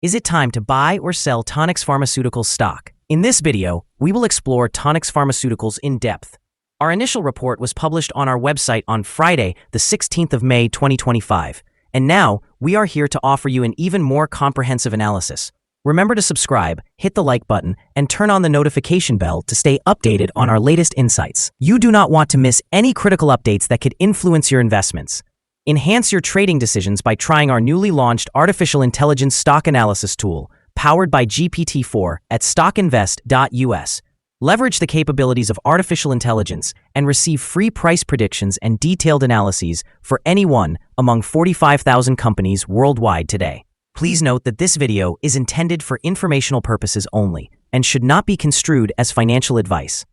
Is it time to buy or sell Tonix Pharmaceuticals stock? In this video, we will explore Tonix Pharmaceuticals in depth. Our initial report was published on our website on Friday, the 16th of May, 2025. And now, we are here to offer you an even more comprehensive analysis. Remember to subscribe, hit the like button, and turn on the notification bell to stay updated on our latest insights. You do not want to miss any critical updates that could influence your investments. Enhance your trading decisions by trying our newly launched artificial intelligence stock analysis tool, powered by GPT-4 at StockInvest.us. Leverage the capabilities of artificial intelligence and receive free price predictions and detailed analyses for any one among 45,000 companies worldwide today. Please note that this video is intended for informational purposes only and should not be construed as financial advice.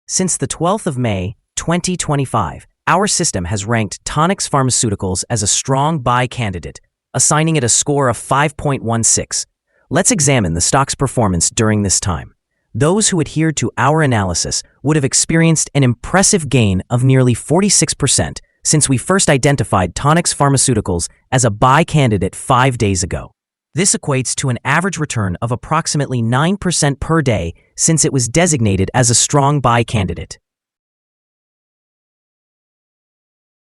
Since the 12th of May, 2025, our system has ranked Tonix Pharmaceuticals as a strong buy candidate, assigning it a score of 5.16. Let's examine the stock's performance during this time. Those who adhered to our analysis would have experienced an impressive gain of nearly 46% since we first identified Tonix Pharmaceuticals as a buy candidate 5 days ago. This equates to an average return of approximately 9% per day since it was designated as a strong buy candidate.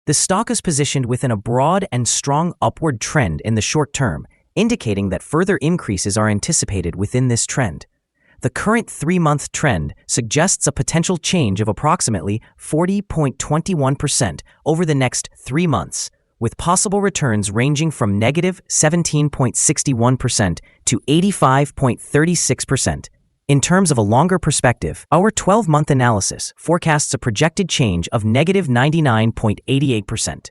The stock is positioned within a broad and strong upward trend in the short term, indicating that further increases are anticipated within this trend. The current 3-month trend suggests a potential change of approximately 40.21% over the next 3 months, with possible returns ranging from negative 17.61% to 85.36%. In terms of a longer perspective, our 12-month analysis forecasts a projected change of negative 99.88%.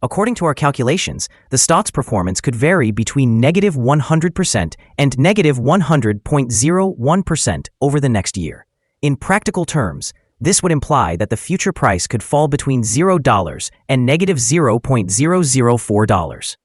According to our calculations, the stock's performance could vary between negative 100% and negative 100.01% over the next year. In practical terms, this would imply that the future price could fall between $0 and negative $0.004.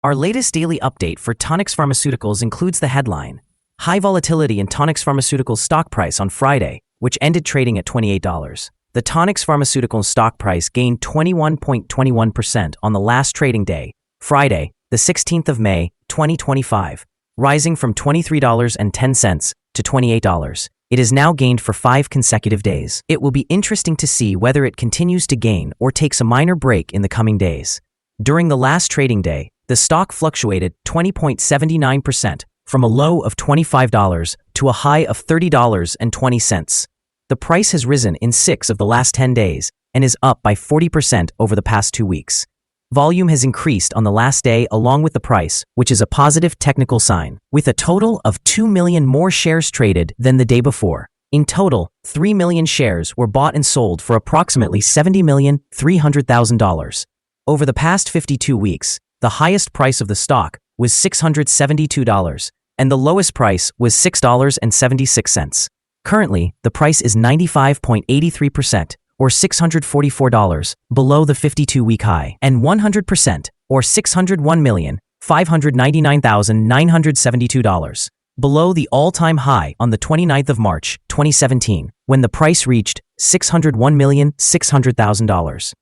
Our latest daily update for Tonix Pharmaceuticals includes the headline: High volatility in Tonix Pharmaceuticals stock price on Friday, which ended trading at $28. The Tonix Pharmaceuticals stock price gained 21.21% on the last trading day, Friday, the 16th of May, 2025, rising from $23.10 to $28. It has now gained for 5 consecutive days. It will be interesting to see whether it continues to gain or takes a minor break in the coming days. During the last trading day, the stock fluctuated 20.79% from a low of $25 to a high of $30.20. The price has risen in 6 of the last 10 days and is up by 40% over the past 2 weeks. Volume has increased on the last day along with the price, which is a positive technical sign, with a total of 2 million more shares traded than the day before. In total, 3 million shares were bought and sold for approximately $70,300,000. Over the past 52 weeks, the highest price of the stock was $672, and the lowest price was $6.76. Currently, the price is 95.83%, or $644, below the 52-week high, and 100%, or $601,599,972, below the all-time high on the 29th of March, 2017, when the price reached $601,600,000.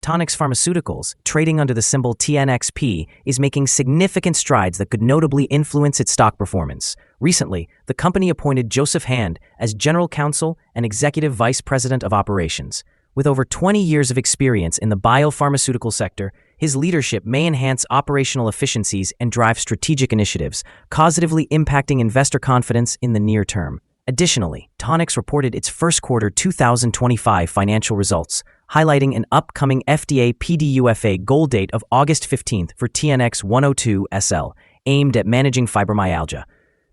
Tonix Pharmaceuticals, trading under the symbol TNXP, is making significant strides that could notably influence its stock performance. Recently, the company appointed Joseph Hand as General Counsel and Executive Vice President of Operations. With over 20 years of experience in the biopharmaceutical sector, his leadership may enhance operational efficiencies and drive strategic initiatives, positively impacting investor confidence in the near term. Additionally, Tonix reported its first quarter 2025 financial results, highlighting an upcoming FDA PDUFA goal date of August 15th for TNX-102 SL, aimed at managing fibromyalgia.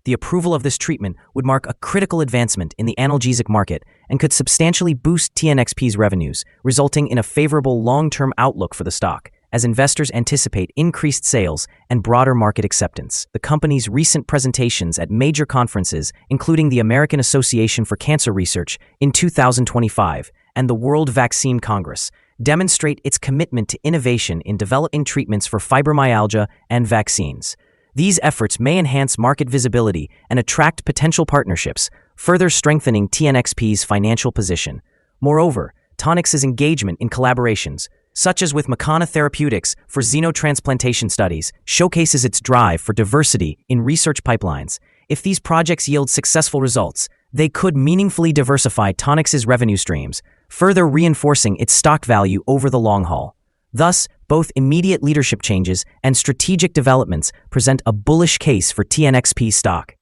The approval of this treatment would mark a critical advancement in the analgesic market and could substantially boost TNXP's revenues, resulting in a favorable long-term outlook for the stock, as investors anticipate increased sales and broader market acceptance. The company's recent presentations at major conferences, including the American Association for Cancer Research in 2025 and the World Vaccine Congress, demonstrate its commitment to innovation in developing treatments for fibromyalgia and vaccines. These efforts may enhance market visibility and attract potential partnerships, further strengthening TNXP's financial position. Moreover, Tonix's engagement in collaborations, such as with Makana Therapeutics for xenotransplantation studies, showcases its drive for diversity in research pipelines. If these projects yield successful results, they could meaningfully diversify Tonix's revenue streams, further reinforcing its stock value over the long haul. Thus, both immediate leadership changes and strategic developments present a bullish case for TNXP stock.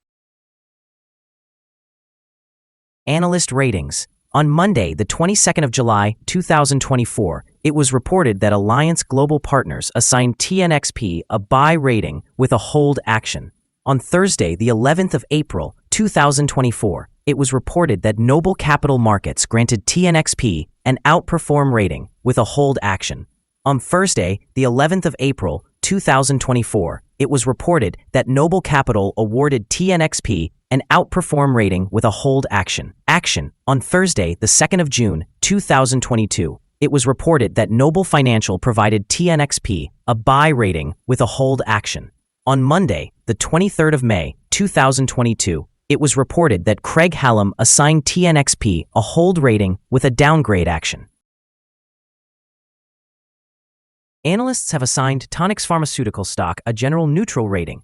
Analyst ratings. On Monday, the 22nd of July, 2024, it was reported that Alliance Global Partners assigned TNXP a buy rating with a hold action. On Thursday, the 11th of April, 2024, it was reported that Noble Capital Markets granted TNXP an outperform rating with a hold action. On Thursday, the 11th of April, 2024, it was reported that Noble Capital awarded TNXP an outperform rating with a hold action. On Thursday, the 2nd of June, 2022, it was reported that Noble Financial provided TNXP a buy rating with a hold action. On Monday, the 23rd of May, 2022, it was reported that Craig-Hallum assigned TNXP a hold rating with a downgrade action. Analysts have assigned Tonix Pharmaceuticals stock a general neutral rating.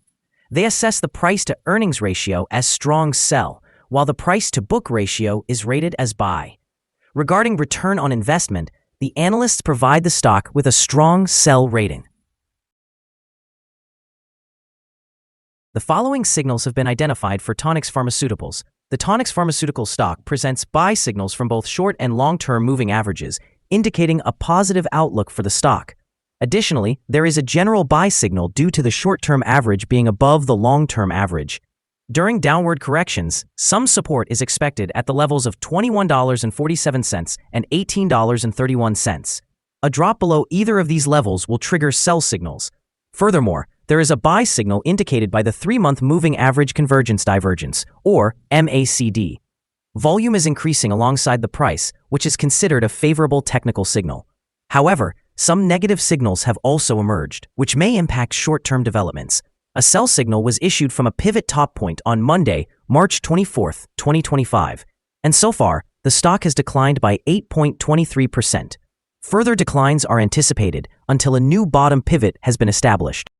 They assess the price-to-earnings ratio as strong sell, while the price-to-book ratio is rated as buy. Regarding return on investment, the analysts provide the stock with a strong sell rating. The following signals have been identified for Tonix Pharmaceuticals. The Tonix Pharmaceuticals stock presents buy signals from both short and long-term moving averages, indicating a positive outlook for the stock. Additionally, there is a general buy signal due to the short-term average being above the long-term average. During downward corrections, some support is expected at the levels of $21.47 and $18.31. A drop below either of these levels will trigger sell signals. Furthermore, there is a buy signal indicated by the 3-month moving average convergence divergence, or MACD. Volume is increasing alongside the price, which is considered a favorable technical signal. However, some negative signals have also emerged, which may impact short-term developments. A sell signal was issued from a pivot top point on Monday, March 24, 2025, and so far, the stock has declined by 8.23%. Further declines are anticipated until a new bottom pivot has been established.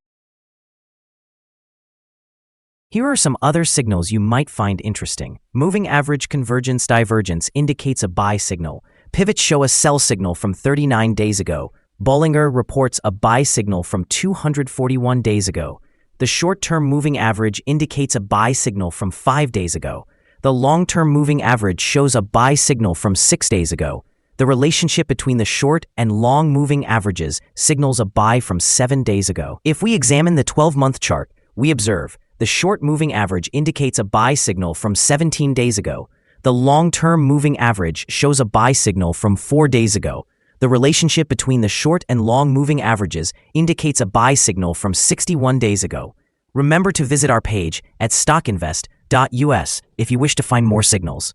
Here are some other signals you might find interesting. Moving average convergence divergence indicates a buy signal. Pivots show a sell signal from 39 days ago. Bollinger reports a buy signal from 241 days ago. The short-term moving average indicates a buy signal from 5 days ago. The long-term moving average shows a buy signal from 6 days ago. The relationship between the short and long moving averages signals a buy from 7 days ago. If we examine the 12-month chart, we observe the short moving average indicates a buy signal from 17 days ago. The long-term moving average shows a buy signal from 4 days ago. The relationship between the short and long moving averages indicates a buy signal from 61 days ago. Remember to visit our page at StockInvest.us if you wish to find more signals.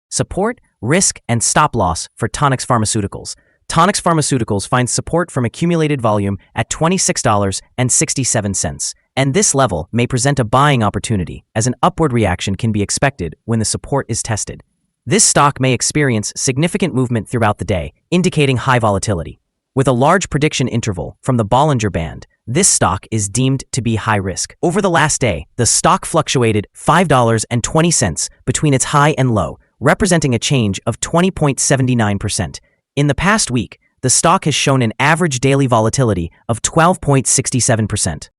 Support, risk, and stop loss for Tonix Pharmaceuticals. Tonix Pharmaceuticals finds support from accumulated volume at $26.67, and this level may present a buying opportunity as an upward reaction can be expected when the support is tested. This stock may experience significant movement throughout the day, indicating high volatility. With a large prediction interval from the Bollinger Band, this stock is deemed to be high risk. Over the last day, the stock fluctuated $5.20 between its high and low, representing a change of 20.79%. In the past week, the stock has shown an average daily volatility of 12.67%.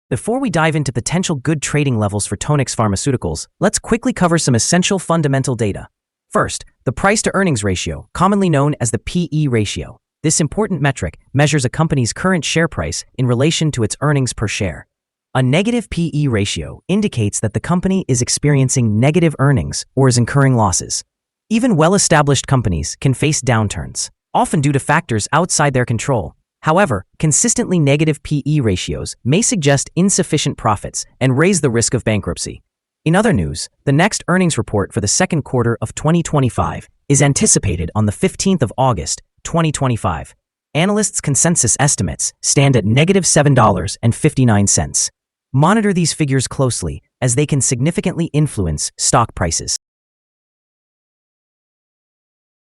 Before we dive into potential good trading levels for Tonix Pharmaceuticals, let's quickly cover some essential fundamental data. First, the price-to-earnings ratio, commonly known as the PE ratio. This important metric measures a company's current share price in relation to its earnings per share. A negative PE ratio indicates that the company is experiencing negative earnings or is incurring losses. Even well-established companies can face downturns, often due to factors outside their control. However, consistently negative PE ratios may suggest insufficient profits and raise the risk of bankruptcy. In other news, the next earnings report for the second quarter of 2025 is anticipated on the 15th of August, 2025. Analysts' consensus estimates stand at -$7.59. Monitor these figures closely as they can significantly influence stock prices.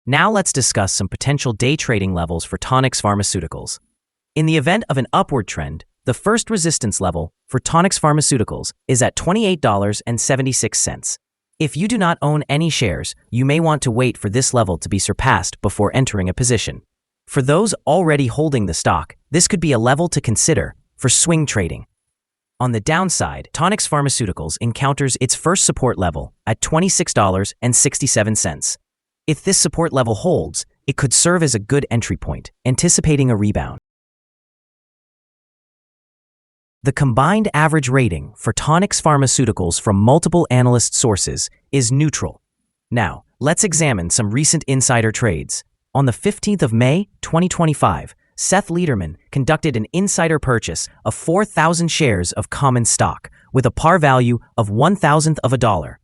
Now let's discuss some potential day trading levels for Tonix Pharmaceuticals. In the event of an upward trend, the first resistance level for Tonix Pharmaceuticals is at $28.76. If you do not own any shares, you may want to wait for this level to be surpassed before entering a position. For those already holding the stock, this could be a level to consider for swing trading. On the downside, Tonix Pharmaceuticals encounters its first support level at $26.67. If this support level holds, it could serve as a good entry point, anticipating a rebound. The combined average rating for Tonix Pharmaceuticals from multiple analyst sources is neutral. Now, let's examine some recent insider trades. On the 15th of May, 2025, Seth Lederman conducted an insider purchase of 4,000 shares of common stock with a par value of $0.001.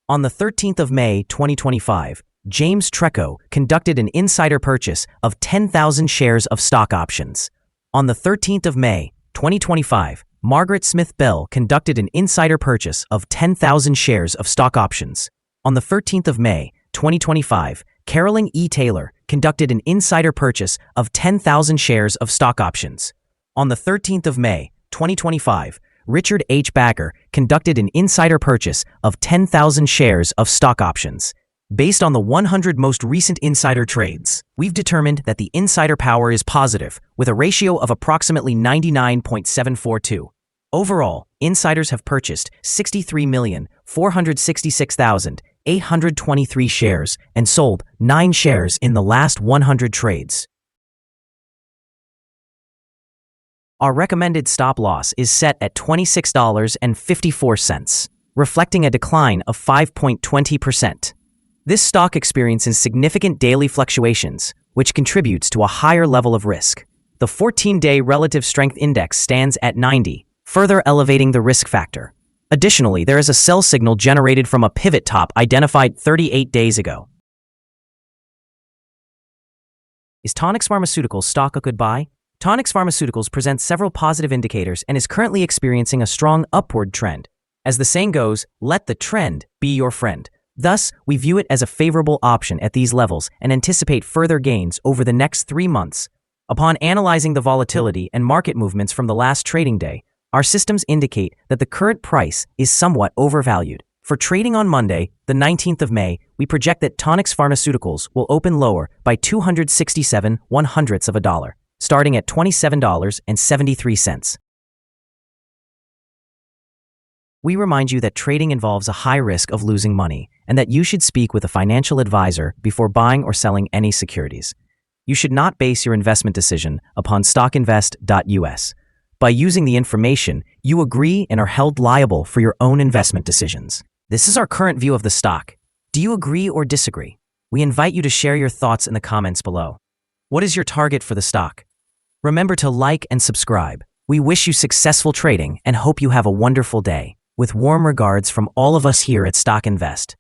On the 13th of May, 2025, James Treco conducted an insider purchase of 10,000 shares of stock options. On the 13th of May, 2025, Margaret Smith Bell conducted an insider purchase of 10,000 shares of stock options. On the 13th of May, 2025, Carolyn E. Taylor conducted an insider purchase of 10,000 shares of stock options. On the 13th of May, 2025, Richard H. Backer conducted an insider purchase of 10,000 shares of stock options. Based on the 100 most recent insider trades, we've determined that the insider power is positive, with a ratio of approximately 99.742. Overall, insiders have purchased 63,466,823 shares and sold 9 shares in the last 100 trades. Our recommended stop loss is set at $26.54, reflecting a decline of 5.20%. This stock experiences significant daily fluctuations, which contributes to a higher level of risk. The 14-day relative strength index stands at 90, further elevating the risk factor. Additionally, there is a sell signal generated from a pivot top identified 38 days ago. Is Tonix Pharmaceuticals stock a good buy? Tonix Pharmaceuticals presents several positive indicators and is currently experiencing a strong upward trend. As the saying goes, let the trend be your friend. Thus, we view it as a favorable option at these levels and anticipate further gains over the next 3 months. Upon analyzing the volatility and market movements from the last trading day, our systems indicate that the current price is somewhat overvalued. For trading on Monday, the 19th of May, we project that Tonix Pharmaceuticals will open lower by 0.0267 starting at $27.73. We remind you that trading involves a high risk of losing money and that you should speak with a financial advisor before buying or selling any securities. You should not base your investment decision upon StockInvest.us. By using the information, you agree and are held liable for your own investment decisions. This is our current view of the stock. Do you agree or disagree? We invite you to share your thoughts in the comments below. What is your target for the stock? Remember to like and subscribe. We wish you successful trading and hope you have a wonderful day. With warm regards from all of us here at Stock Invest.